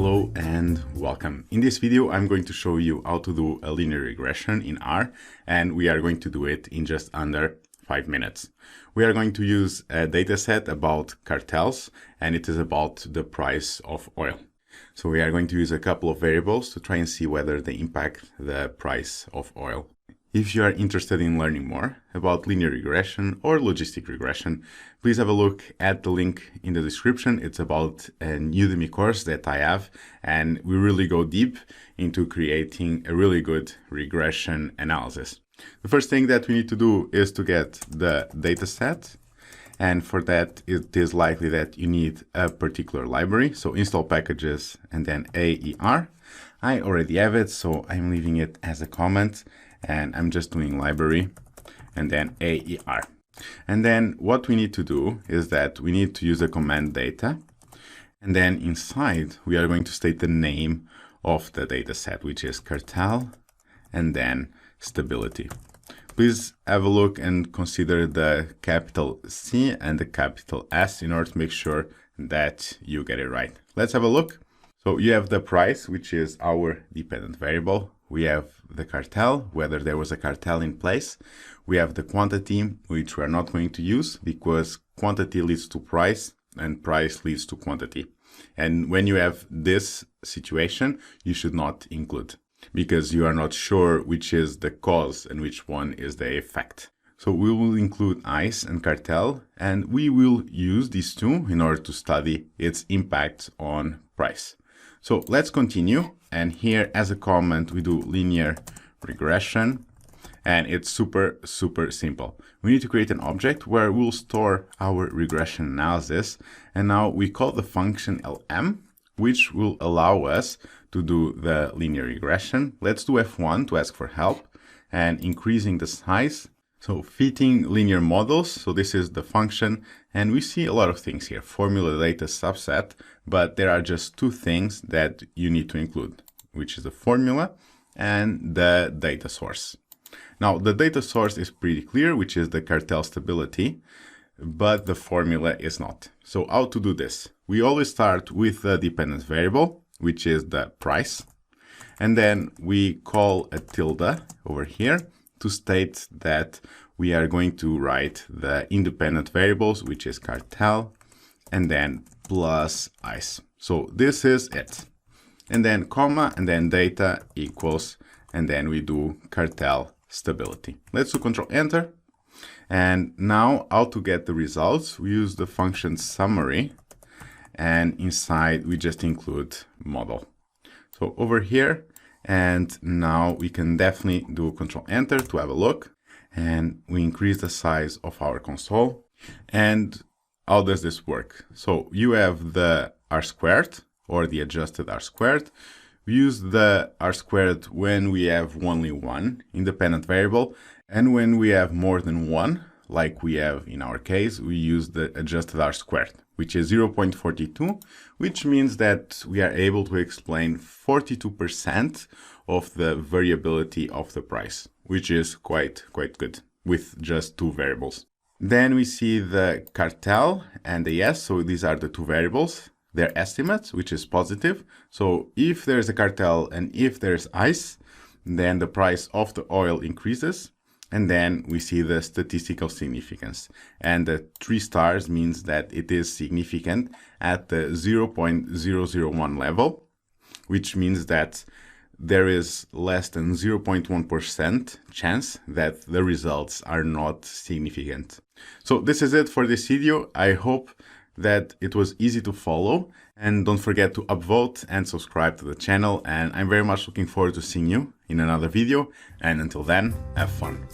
Hello and welcome. In this video, I'm going to show you how to do a linear regression in R, and we are going to do it in just under 5 minutes. We are going to use a data set about cartels, and it is about the price of oil. So we are going to use a couple of variables to try and see whether they impact the price of oil. If you are interested in learning more about linear regression or logistic regression, please have a look at the link in the description. It's about a Udemy course that I have, and we really go deep into creating a really good regression analysis. The first thing that we need to do is to get the data set. And for that, it is likely that you need a particular library. So install packages and then AER. I already have it, so I'm leaving it as a comment. And I'm just doing library and then AER. And then what we need to do is that we need to use the command data. And then inside, we are going to state the name of the data set, which is cartel and then stability. Please have a look and consider the capital C and the capital S in order to make sure that you get it right. Let's have a look. So you have the price, which is our dependent variable. We have the cartel, whether there was a cartel in place. We have the quantity, which we are not going to use because quantity leads to price and price leads to quantity. And when you have this situation, you should not include because you are not sure which is the cause and which one is the effect. So we will include ICE and cartel, and we will use these two in order to study its impact on price. So let's continue. And here as a comment, we do linear regression, and it's super simple. We need to create an object where we'll store our regression analysis. And now we call the function LM, which will allow us to do the linear regression. Let's do F1 to ask for help and increasing the size. So fitting linear models. So this is the function, and we see a lot of things here. Formula data subset, but there are just two things that you need to include, which is the formula and the data source. Now the data source is pretty clear, which is the cartel stability, but the formula is not. So how to do this? We always start with the dependent variable, which is the price. And then we call a tilde over here to state that we are going to write the independent variables, which is cartel, and then plus ICE. So this is it. And then comma, and then data equals, and then we do cartel stability. Let's do Control Enter. And now how to get the results? We use the function summary, and inside we just include model. So over here, and now we can definitely do Control Enter to have a look, and we increase the size of our console. And how does this work? So you have the R squared or the adjusted R squared. We use the R squared when we have only one independent variable, and when we have more than one, like we have in our case, we use the adjusted R squared, which is 0.42, which means that we are able to explain 42% of the variability of the price, which is quite good with just two variables. Then we see the cartel and the S, so these are the two variables, their estimates, which is positive. So if there's a cartel and if there's ICE, then the price of the oil increases. And then we see the statistical significance. And the 3 stars means that it is significant at the 0.001 level, which means that there is less than 0.1% chance that the results are not significant. So this is it for this video. I hope that it was easy to follow, and don't forget to upvote and subscribe to the channel, and I'm very much looking forward to seeing you in another video, and until then, have fun.